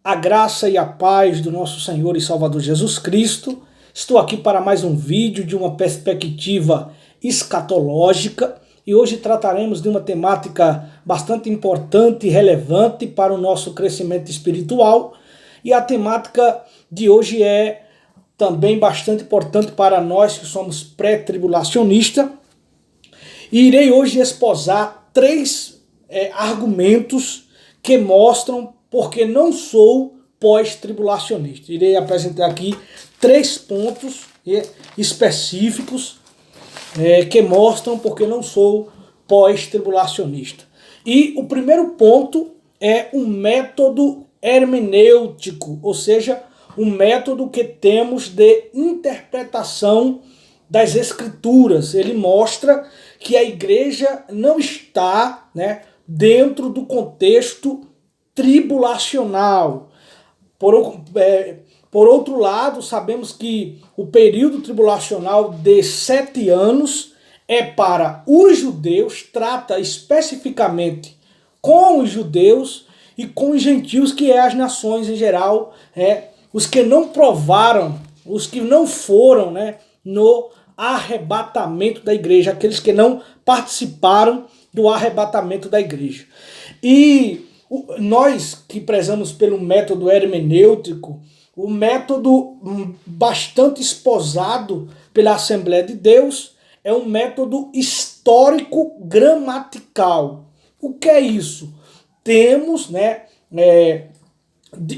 A graça e a paz do nosso Senhor e Salvador Jesus Cristo. Estou aqui para mais um vídeo de uma perspectiva escatológica e hoje trataremos de uma temática bastante importante e relevante para o nosso crescimento espiritual. E a temática de hoje é também bastante importante para nós que somos pré-tribulacionistas. E irei hoje esposar três argumentos que mostram porque não sou pós-tribulacionista. Irei apresentar aqui três pontos específicos que mostram porque não sou pós-tribulacionista. E o primeiro ponto é um método hermenêutico, ou seja, um método que temos de interpretação das Escrituras. Ele mostra que a igreja não está, dentro do contexto tribulacional. Por outro lado, sabemos que o período tribulacional de 7 anos é para os judeus, trata especificamente com os judeus e com os gentios, que é as nações em geral, os que não provaram, os que não foram no arrebatamento da igreja, aqueles que não participaram do arrebatamento da igreja. E nós que prezamos pelo método hermenêutico, o método bastante esposado pela Assembleia de Deus, é um método histórico-gramatical. O que é isso? Temos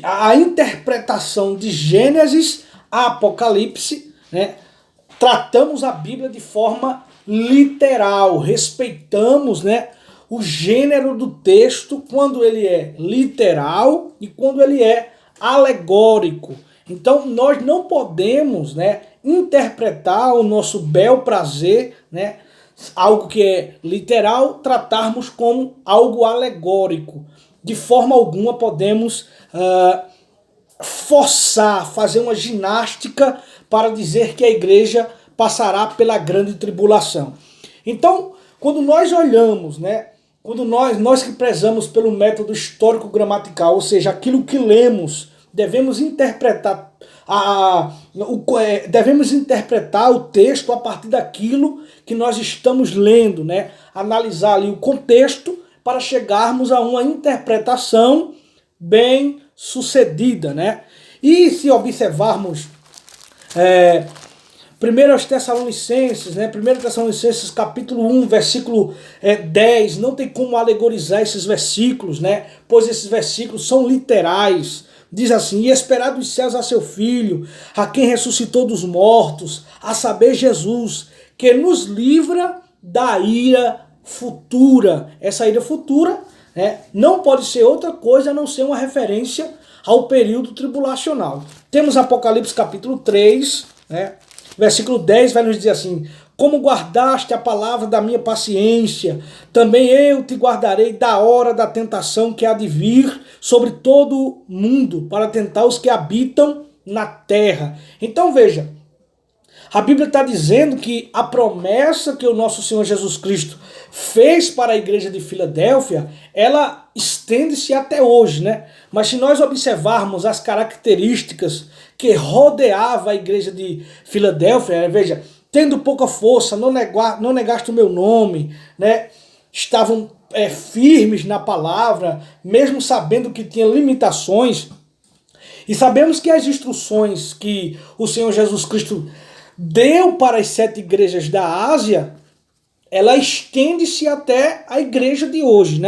a interpretação de Gênesis a Apocalipse, tratamos a Bíblia de forma literal, respeitamos o gênero do texto quando ele é literal e quando ele é alegórico. Então nós não podemos interpretar o nosso bel prazer, algo que é literal, tratarmos como algo alegórico. De forma alguma podemos forçar, fazer uma ginástica para dizer que a igreja passará pela grande tribulação. Então, quando nós olhamos, quando nós que prezamos pelo método histórico-gramatical, ou seja, aquilo que lemos, devemos interpretar o texto a partir daquilo que nós estamos lendo, analisar ali o contexto para chegarmos a uma interpretação bem sucedida, E se observarmos 1 Tessalonicenses, 1 Tessalonicenses capítulo 1, versículo 10, não tem como alegorizar esses versículos, pois esses versículos são literais. Diz assim: e esperar dos céus a seu Filho, a quem ressuscitou dos mortos, a saber Jesus, que nos livra da ira futura. Essa ira futura não pode ser outra coisa a não ser uma referência ao período tribulacional. Temos Apocalipse capítulo 3, versículo 10 vai nos dizer assim: como guardaste a palavra da minha paciência, também eu te guardarei da hora da tentação que há de vir sobre todo mundo, para tentar os que habitam na terra. Então veja, a Bíblia está dizendo que a promessa que o nosso Senhor Jesus Cristo fez para a igreja de Filadélfia, ela estende-se até hoje, Mas se nós observarmos as características que rodeava a igreja de Filadélfia, veja, tendo pouca força, não negaste o meu nome, estavam firmes na palavra, mesmo sabendo que tinha limitações. E sabemos que as instruções que o Senhor Jesus Cristo deu para as 7 igrejas da Ásia, ela estende-se até a igreja de hoje,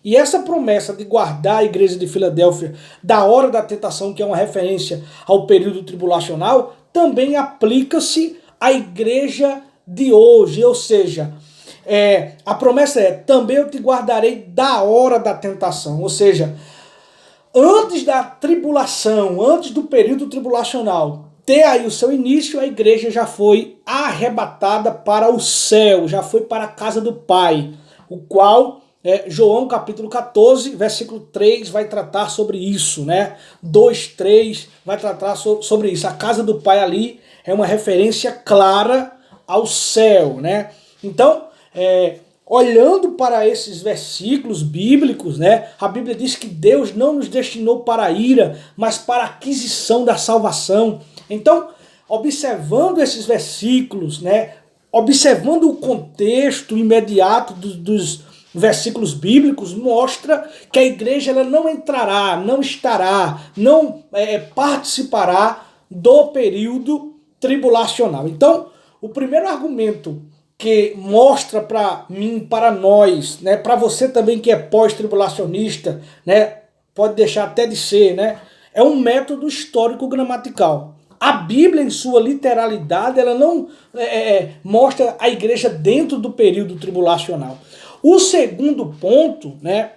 E essa promessa de guardar a igreja de Filadélfia da hora da tentação, que é uma referência ao período tribulacional, também aplica-se à igreja de hoje. Ou seja, a promessa também eu te guardarei da hora da tentação. Ou seja, antes da tribulação, antes do período tribulacional ter aí o seu início, a igreja já foi arrebatada para o céu, já foi para a casa do Pai, o qual João capítulo 14, versículo 3 vai tratar sobre isso, 2, 3 vai tratar sobre isso. A casa do Pai ali é uma referência clara ao céu, Então, olhando para esses versículos bíblicos, né, a Bíblia diz que Deus não nos destinou para a ira, mas para a aquisição da salvação. Então, observando esses versículos, né, observando o contexto imediato dos versículos bíblicos, mostra que a igreja ela não entrará, não estará, não participará do período tribulacional. Então, o primeiro argumento que mostra para mim, para nós, né, para você também que é pós-tribulacionista, né, pode deixar até de ser, né, é um método histórico-gramatical. A Bíblia, em sua literalidade, ela não mostra a igreja dentro do período tribulacional. O segundo ponto, né,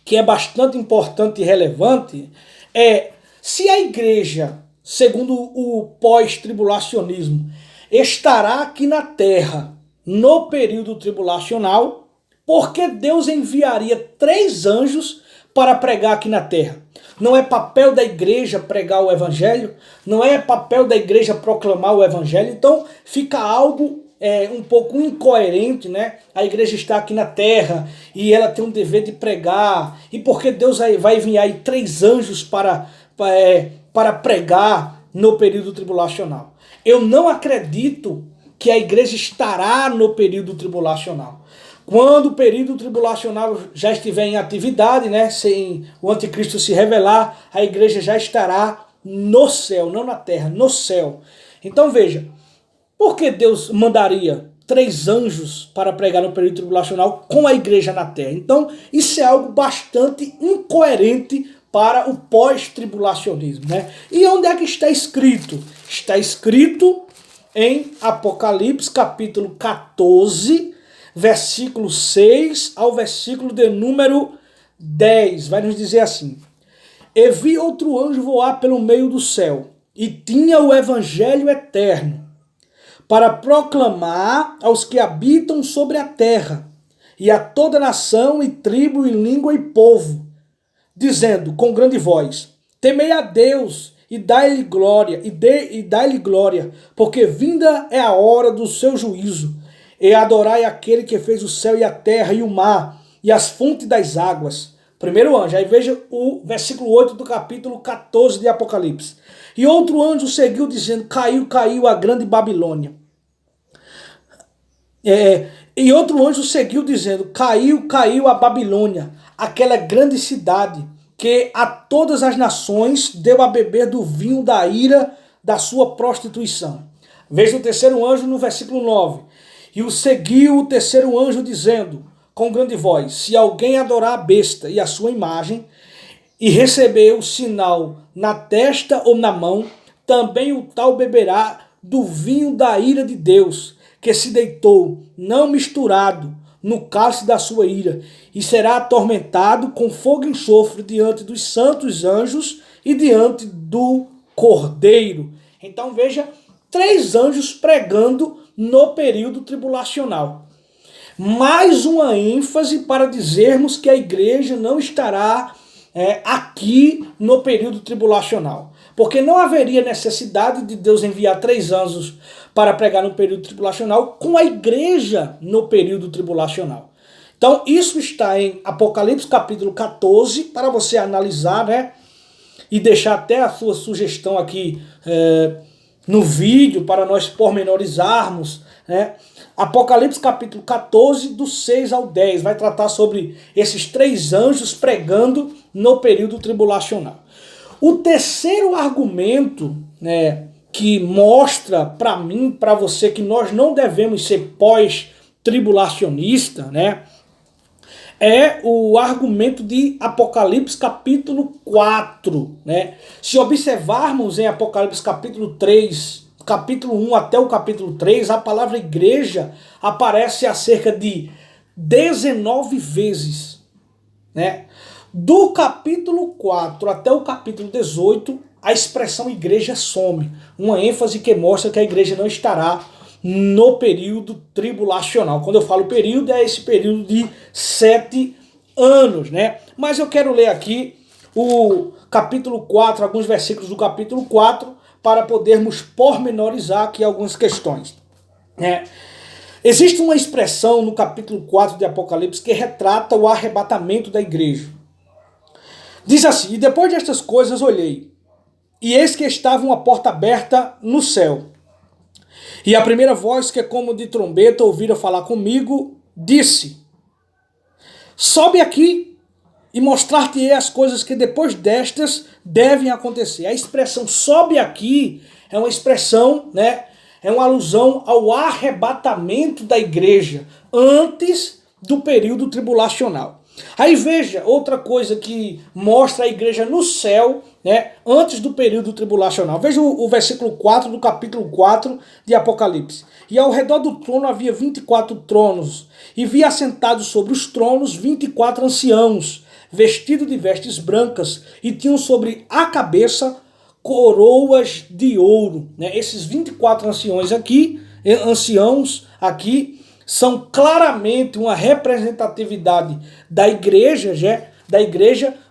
que é bastante importante e relevante, é se a igreja, segundo o pós-tribulacionismo, estará aqui na terra no período tribulacional, porque Deus enviaria 3 anjos para pregar aqui na terra. Não é papel da igreja pregar o evangelho, não é papel da igreja proclamar o evangelho, então fica algo um pouco incoerente, né? A igreja está aqui na terra e ela tem um dever de pregar, e porque Deus vai enviar aí 3 anjos para pregar no período tribulacional. Eu não acredito que a igreja estará no período tribulacional. Quando o período tribulacional já estiver em atividade, né, sem o anticristo se revelar, a igreja já estará no céu, não na terra, no céu. Então veja, por que Deus mandaria 3 anjos para pregar no período tribulacional com a igreja na terra? Então isso é algo bastante incoerente para o pós-tribulacionismo, né? E onde é que está escrito? Está escrito em Apocalipse capítulo 14, versículo 6 ao versículo de número 10. Vai nos dizer assim: E vi outro anjo voar pelo meio do céu, e tinha o evangelho eterno, para proclamar aos que habitam sobre a terra, e a toda nação, e tribo, e língua, e povo, dizendo com grande voz: Temei a Deus, e dai-lhe glória, e dai-lhe glória, porque vinda é a hora do seu juízo, e adorai aquele que fez o céu e a terra e o mar, e as fontes das águas. Primeiro anjo, aí veja o versículo 8 do capítulo 14 de Apocalipse. E outro anjo seguiu dizendo: Caiu, caiu a grande Babilônia. E outro anjo seguiu dizendo: Caiu, caiu a Babilônia, aquela grande cidade, que a todas as nações deu a beber do vinho da ira da sua prostituição. Veja o terceiro anjo no versículo 9. E o seguiu o terceiro anjo dizendo com grande voz: Se alguém adorar a besta e a sua imagem, e receber o sinal na testa ou na mão, também o tal beberá do vinho da ira de Deus, que se deitou, não misturado, no cálice da sua ira, e será atormentado com fogo e enxofre diante dos santos anjos e diante do Cordeiro. Então veja, 3 anjos pregando no período tribulacional. Mais uma ênfase para dizermos que a igreja não estará aqui no período tribulacional. Porque não haveria necessidade de Deus enviar 3 anjos para pregar no período tribulacional com a igreja no período tribulacional. Então isso está em Apocalipse capítulo 14, para você analisar, né? E deixar até a sua sugestão aqui no vídeo para nós pormenorizarmos, né? Apocalipse capítulo 14, do 6 ao 10, vai tratar sobre esses 3 anjos pregando no período tribulacional. O terceiro argumento, né, que mostra para mim, para você, que nós não devemos ser pós-tribulacionista, né, é o argumento de Apocalipse capítulo 4. Né? Se observarmos em Apocalipse capítulo 3, capítulo 1 até o capítulo 3, a palavra igreja aparece a cerca de 19 vezes. Né? Do capítulo 4 até o capítulo 18, a expressão igreja some. Uma ênfase que mostra que a igreja não estará no período tribulacional. Quando eu falo período, é esse período de 7 anos, né? Mas eu quero ler aqui o capítulo 4, alguns versículos do capítulo 4, para podermos pormenorizar aqui algumas questões. Existe uma expressão no capítulo 4 de Apocalipse que retrata o arrebatamento da igreja. Diz assim: e depois destas coisas olhei, e eis que estava uma porta aberta no céu. E a primeira voz, que é como de trombeta, ouvira falar comigo, disse: sobe aqui e mostrar-te-ei as coisas que depois destas devem acontecer. A expressão sobe aqui é uma expressão, né? É uma alusão ao arrebatamento da igreja antes do período tribulacional. Aí veja outra coisa que mostra a igreja no céu, né, antes do período tribulacional. Veja o versículo 4 do capítulo 4 de Apocalipse. E ao redor do trono havia 24 tronos, e vi assentados sobre os tronos 24 anciãos, vestidos de vestes brancas, e tinham sobre a cabeça coroas de ouro. Né? Esses 24 anciãos aqui são claramente uma representatividade da igreja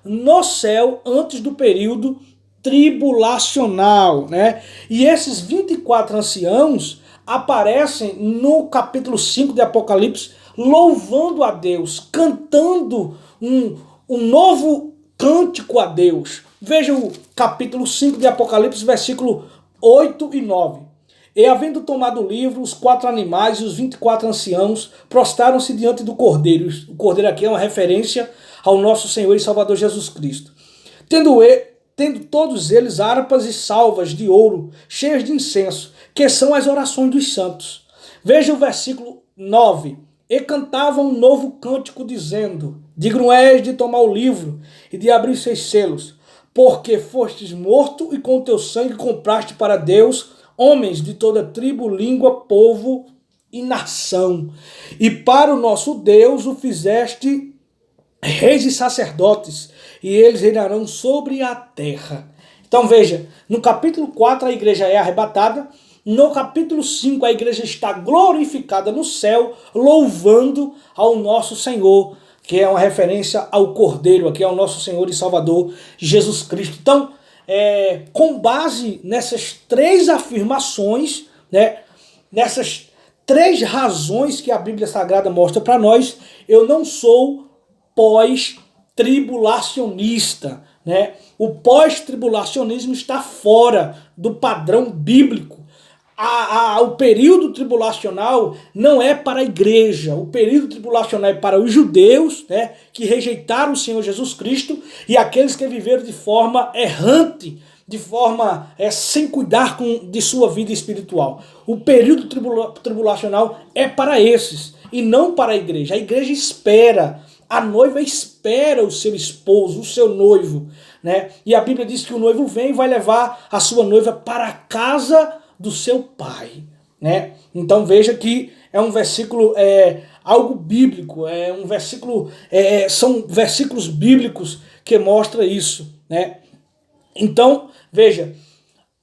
no céu antes do período tribulacional, né? E esses 24 anciãos aparecem no capítulo 5 de Apocalipse louvando a Deus, cantando um novo cântico a Deus. Veja o capítulo 5 de Apocalipse, versículo 8 e 9. E havendo tomado o livro, os 4 animais e os 24 anciãos prostraram-se diante do Cordeiro. O Cordeiro aqui é uma referência ao nosso Senhor e Salvador Jesus Cristo. Tendo todos eles harpas e salvas de ouro, cheias de incenso, que são as orações dos santos. Veja o versículo 9. E cantavam um novo cântico, dizendo: digno és de tomar o livro e de abrir seus selos, porque fostes morto e com teu sangue compraste para Deus homens de toda tribo, língua, povo e nação. E para o nosso Deus o fizeste reis e sacerdotes, e eles reinarão sobre a terra. Então veja, no capítulo 4 a igreja é arrebatada, no capítulo 5 a igreja está glorificada no céu, louvando ao nosso Senhor, que é uma referência ao Cordeiro, aqui ao nosso Senhor e Salvador Jesus Cristo. Então, com base nessas 3 afirmações, né, nessas 3 razões que a Bíblia Sagrada mostra para nós, eu não sou pós-tribulacionista, né? O pós-tribulacionismo está fora do padrão bíblico. O período tribulacional não é para a igreja, o período tribulacional é para os judeus, né, que rejeitaram o Senhor Jesus Cristo, e aqueles que viveram de forma errante, de forma sem cuidar de sua vida espiritual. O período tribulacional é para esses e não para a igreja. A igreja espera, a noiva espera o seu esposo, o seu noivo, né? E a Bíblia diz que o noivo vem e vai levar a sua noiva para a casa do seu pai, né? Então veja que é um versículo, algo bíblico, são versículos bíblicos que mostram isso, né? Então veja,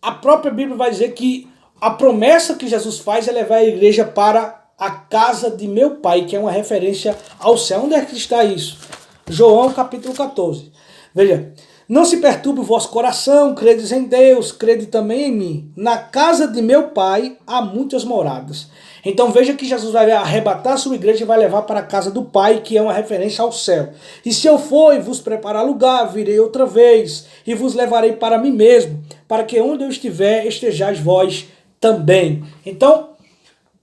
a própria Bíblia vai dizer que a promessa que Jesus faz é levar a igreja para a casa de meu pai, que é uma referência ao céu. Onde é que está isso? João capítulo 14. Veja: não se perturbe o vosso coração, credes em Deus, crede também em mim. Na casa de meu pai há muitas moradas. Então veja que Jesus vai arrebatar a sua igreja e vai levar para a casa do Pai, que é uma referência ao céu. E se eu for e vos preparar lugar, virei outra vez e vos levarei para mim mesmo, para que onde eu estiver, estejais vós também. Então,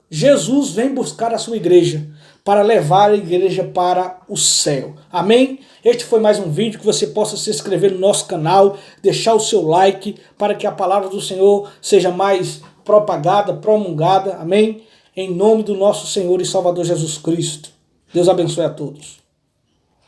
Jesus vem buscar a sua igreja para levar a igreja para o céu. Amém? Este foi mais um vídeo, que você possa se inscrever no nosso canal, deixar o seu like, para que a palavra do Senhor seja mais propagada, promulgada. Amém? Em nome do nosso Senhor e Salvador Jesus Cristo. Deus abençoe a todos.